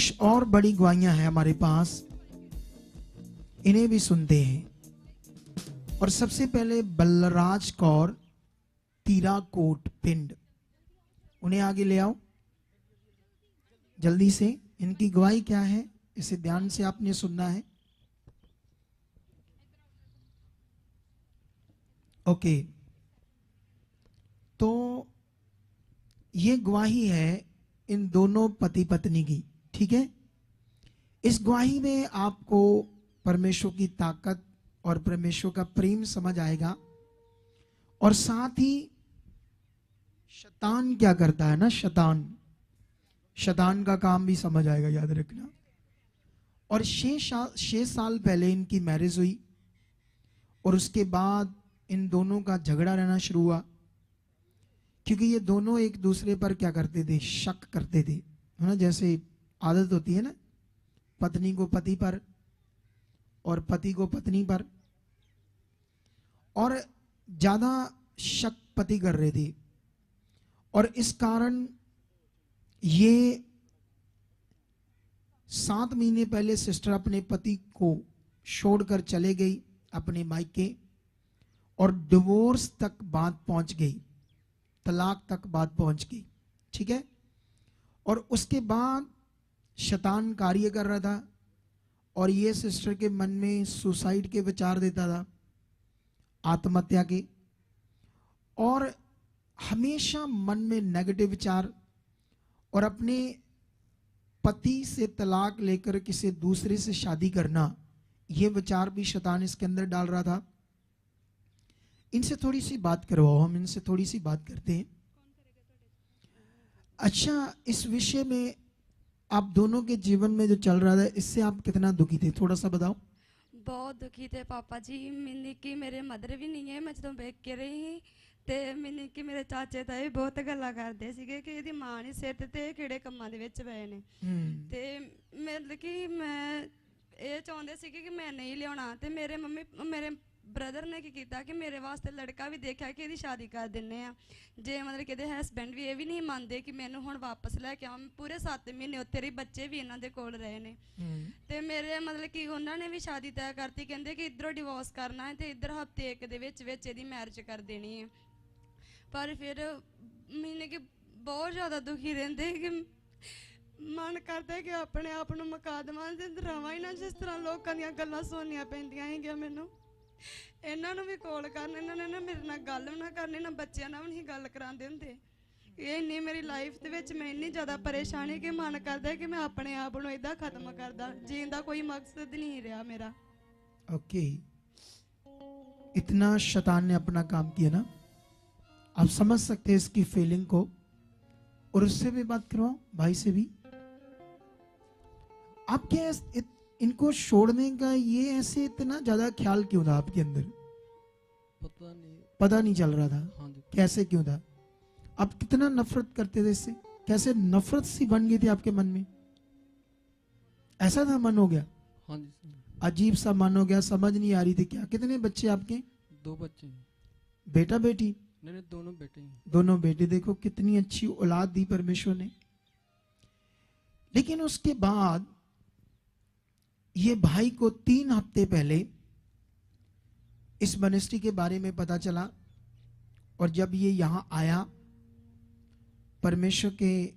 कुछ और बड़ी गवाहियां हैं हमारे पास, इन्हें भी सुनते हैं। और सबसे पहले बलराज कौर, तीराकोट पिंड, उन्हें आगे ले आओ जल्दी से। इनकी गवाही क्या है इसे ध्यान से आपने सुनना है। ओके, तो ये गवाही है इन दोनों पति पत्नी की, ठीक है। इस गवाही में आपको परमेश्वर की ताकत और परमेश्वर का प्रेम समझ आएगा, और साथ ही शैतान क्या करता है ना, शैतान का काम भी समझ आएगा, याद रखना। और 6 साल पहले इनकी मैरिज हुई, और उसके बाद इन दोनों का झगड़ा रहना शुरू हुआ, क्योंकि ये दोनों एक दूसरे पर क्या करते थे, शक करते थे, है ना। जैसे आदत होती है ना, पत्नी को पति पर और पति को पत्नी पर, और ज्यादा शक पति कर रहे थे। और इस कारण ये 7 महीने पहले सिस्टर अपने पति को छोड़कर चले गई अपने मायके, और डिवोर्स तक बात पहुंच गई, तलाक तक बात पहुंच गई, ठीक है। और उसके बाद शैतान कार्य कर रहा था, और ये सिस्टर के मन में सुसाइड के विचार देता था, आत्महत्या के, और हमेशा मन में नेगेटिव विचार, और अपने पति से तलाक लेकर किसी दूसरे से शादी करना, ये विचार भी शैतान इसके अंदर डाल रहा था। इनसे थोड़ी सी बात करवाओ, हम इनसे थोड़ी सी बात करते हैं। अच्छा, इस विषय में आप दोनों के जीवन में जो चल रहा था, इससे आप कितना दुखी थे, थोड़ा सा बताओ। बहुत दुखी थे पापा जी। मैंने कि मेरे मदर भी नहीं है, मैं जो ਵੇਖ ਕੇ ਰਹੀ ਤੇ मैंने कि ਮੇਰੇ ਚਾਚੇ ਤਾਏ ਬਹੁਤ ਗੱਲਾਂ ਕਰਦੇ ਸੀਗੇ ਕਿ ਇਹਦੀ ਮਾਂ ਨਹੀਂ ਸਿਰ ਤੇ ਕਿਹੜੇ ਕੰਮਾਂ ਦੇ ਵਿੱਚ ਪਏ ਨੇ। ਤੇ ਮਤਲਬ ਕਿ ਮੈਂ ਇਹ ਚਾਹੁੰਦੇ ਸੀਗੇ ਕਿ ਮੈਂ ਨਹੀਂ ਲਿਆਉਣਾ, ਤੇ ਮੇਰੇ ਬ੍ਰਦਰ ਨੇ ਕੀ ਕੀਤਾ ਕਿ ਮੇਰੇ ਵਾਸਤੇ ਲੜਕਾ ਵੀ ਦੇਖਿਆ ਕਿ ਇਹਦੀ ਸ਼ਾਦੀ ਕਰ ਦਿੰਨੇ ਆ। ਜੇ ਮਤਲਬ ਕਿ ਇਹਦੇ ਹਸਬੈਂਡ ਵੀ ਇਹ ਵੀ ਨਹੀਂ ਮੰਨਦੇ ਕਿ ਮੈਨੂੰ ਹੁਣ ਵਾਪਸ ਲੈ ਕੇ ਆਵਾਂ, ਪੂਰੇ 7 ਮਹੀਨੇ ਉੱਥੇ ਰਹੀ, ਬੱਚੇ ਵੀ ਇਹਨਾਂ ਦੇ ਕੋਲ ਰਹੇ ਨੇ। ਤੇ ਮੇਰੇ ਮਤਲਬ ਕਿ ਉਹਨਾਂ ਨੇ ਵੀ ਸ਼ਾਦੀ ਤੈਅ ਕਰਤੀ, ਕਹਿੰਦੇ ਕਿ ਇੱਧਰੋਂ ਡਿਵੋਰਸ ਕਰਨਾ ਹੈ ਤੇ ਇੱਧਰ ਹਫ਼ਤੇ ਇੱਕ ਦੇ ਵਿੱਚ ਇਹਦੀ ਮੈਰਿਜ ਕਰ ਦੇਣੀ ਹੈ। ਪਰ ਫਿਰ ਮੈਨੇ ਕਿ ਬਹੁਤ ਜ਼ਿਆਦਾ ਦੁਖੀ ਰਹਿੰਦੇ ਕਿ ਮਨ ਕਰਦਾ ਕਿ ਆਪਣੇ ਆਪ ਨੂੰ ਮੁਕਾ ਦੇਵਾਂ ਤੇ ਰਵਾਂ ਹੀ ਨਾ, ਜਿਸ ਤਰ੍ਹਾਂ ਲੋਕਾਂ ਦੀਆਂ ਗੱਲਾਂ ਸੁਣਨੀਆਂ ਪੈਂਦੀਆਂ ਹੈਗੀਆਂ ਮੈਨੂੰ। ਇਹਨਾਂ ਨੂੰ ਵੀ ਕੋਲ ਕਰਨ, ਇਹਨਾਂ ਨੇ ਨਾ ਮੇਰੇ ਨਾਲ ਗੱਲ ਵੀ ਨਾ ਕਰਨੀ, ਨਾ ਬੱਚਿਆਂ ਨਾਲ ਵੀ ਨਹੀਂ ਗੱਲ ਕਰਾਉਂਦੇ ਹੁੰਦੇ। ਇਹ ਇੰਨੀ ਮੇਰੀ ਲਾਈਫ ਦੇ ਵਿੱਚ ਮੈਂ ਇੰਨੀ ਜ਼ਿਆਦਾ ਪਰੇਸ਼ਾਨੀ ਕਿ ਮਨ ਕਰਦਾ ਕਿ ਮੈਂ ਆਪਣੇ ਆਪ ਨੂੰ ਇਦਾਂ ਖਤਮ ਕਰਦਾ, ਜੀਣ ਦਾ ਕੋਈ ਮਕਸਦ नहीं रहा मेरा। ओके, इतना शैतान ने अपना काम किया ना, आप समझ सकते हैं इसकी फीलिंग को। और उससे भी बात करवाओ, भाई से भी। आप क्या इनको छोड़ने का ये ऐसे इतना ज्यादा ख्याल क्यों था आपके अंदर? पता नहीं चल रहा था। हाँ जी। कैसे क्यों था? आप कितना नफरत करते थे इससे, कैसे नफरत सी बन गई थी आपके मन में? ऐसा था, मन हो गया? हाँ जी। अजीब सा मन हो गया, समझ नहीं आ रही थी क्या। कितने बच्चे आपके? 2 बच्चे हैं। बेटा बेटी? नहीं, दोनों बेटे हैं। दोनों बेटे। देखो कितनी अच्छी औलाद दी परमेश्वर ने। लेकिन उसके बाद ये भाई को 3 हफ्ते पहले इस मिनिस्ट्री के बारे में पता चला, और जब ये यहां आया, परमेश्वर के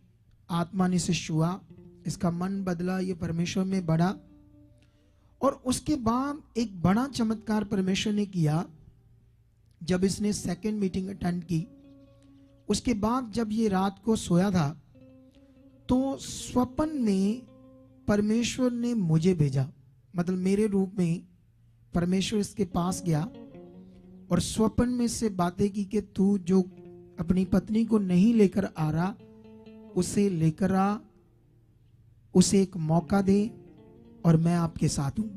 आत्मा ने इसे छुआ, इसका मन बदला, ये परमेश्वर में बढ़ा। और उसके बाद एक बड़ा चमत्कार परमेश्वर ने किया, जब इसने 2nd मीटिंग अटेंड की। उसके बाद जब ये रात को सोया था, तो स्वप्न में परमेश्वर ने मुझे भेजा, मतलब मेरे रूप में परमेश्वर इसके पास गया, और स्वप्न में से बातें की कि तू जो अपनी पत्नी को नहीं लेकर आ रहा, उसे लेकर आ, उसे एक मौका दे, और मैं आपके साथ हूं।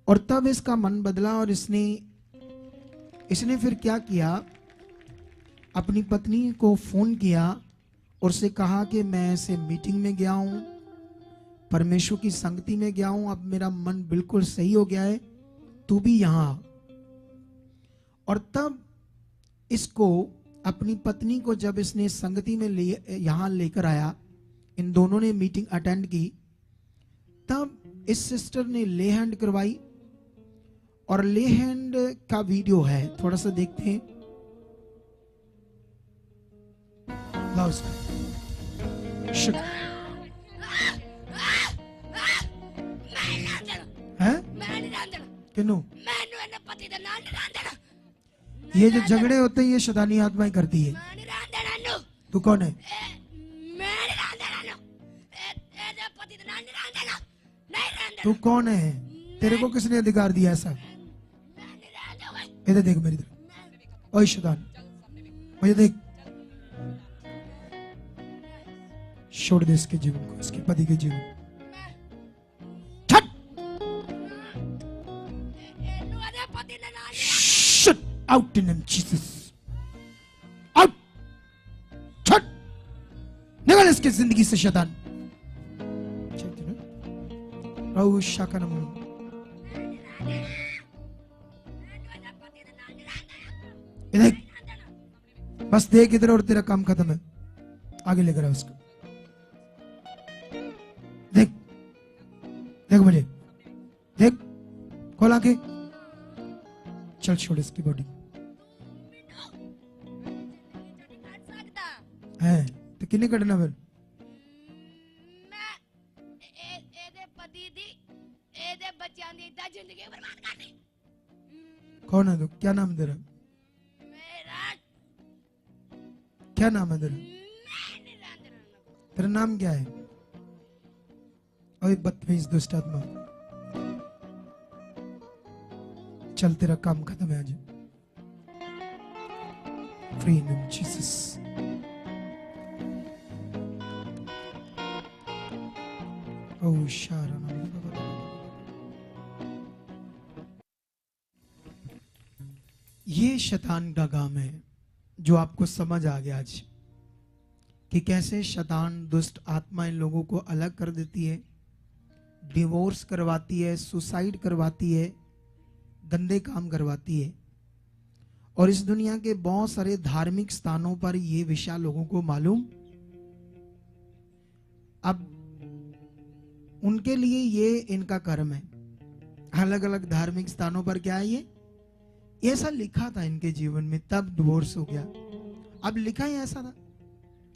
और तब इसका मन बदला, और इसने फिर क्या किया, अपनी पत्नी को फोन किया और उससे कहा कि मैं ऐसे मीटिंग में गया हूं, परमेश्वर की संगति में गया हूं, अब मेरा मन बिल्कुल सही हो गया है, तू भी यहां। और तब इसको, अपनी पत्नी को जब इसने संगति में यहां लेकर आया, इन दोनों ने मीटिंग अटेंड की, तब इस सिस्टर ने ले हैंड करवाई और ले हैंड का वीडियो है, थोड़ा सा देखते हैं। लाओ इसको। शुक्र है किनू ये जो झगड़े होते हैं ये शैतानी आत्माएं करती है। तू कौन है? तू कौन है? तेरे को किसने अधिकार दिया ऐसा? इधर देख मेरी तरफ। ओए शैतान, मुझे देख। छोड़ दे इसके जीवन को, इसके पति के जीवन। Shut out in name Jesus. Out. Shut. निकल इसकी जिंदगी से शैतान। प्रभु शाकनम। देख, बस देख इधर और तेरा काम खत्म है। आगे लेकर आ उसको। देख, देख मुझे, देख, खोल आंखें। चल छोड़ इसकी बॉडी है तो किन्ने कटना फिर? कौन है तू? क्या नाम है तेरा? क्या नाम है तेरा? तेरा नाम क्या है? ओए बदतमीज दुष्ट आत्मा, चल तेरा काम खत्म है आज। Free in Jesus. ओह शारण। ये शैतान का काम है जो आपको समझ आ गया आज कि कैसे शैतान दुष्ट आत्मा इन लोगों को अलग कर देती है, डिवोर्स करवाती है, सुसाइड करवाती है, गंदे काम करवाती है। और इस दुनिया के बहुत सारे धार्मिक स्थानों पर यह विषय लोगों को मालूम। अब उनके लिए ये इनका कर्म है। अलग अलग धार्मिक स्थानों पर क्या है, ये ऐसा लिखा था इनके जीवन में, तब डिवोर्स हो गया। अब लिखा ही ऐसा था?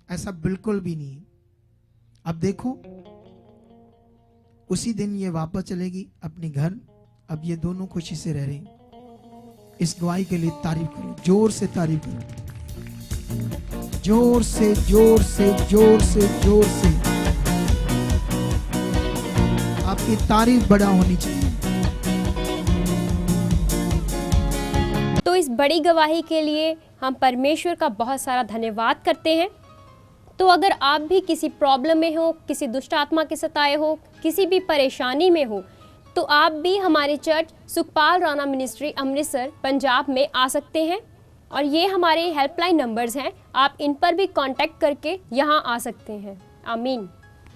ऐसा बिल्कुल भी नहीं है। अब देखो, उसी दिन ये वापस चलेगी अपने घर। अब ये दोनों खुशी से रह रहे हैं। इस गवाही के लिए तारीफ करो, जोर से तारीफ करो, जोर से जोर से जोर से जोर से। आपकी तारीफ बड़ा होनी चाहिए। तो इस बड़ी गवाही के लिए हम परमेश्वर का बहुत सारा धन्यवाद करते हैं। तो अगर आप भी किसी प्रॉब्लम में हो, किसी दुष्ट आत्मा के सताए हो, किसी भी परेशानी में हो, तो आप भी हमारे चर्च सुखपाल राणा मिनिस्ट्री अमृतसर पंजाब में आ सकते हैं। और ये हमारे हेल्पलाइन नंबर्स हैं, आप इन पर भी कांटेक्ट करके यहाँ आ सकते हैं। आमीन।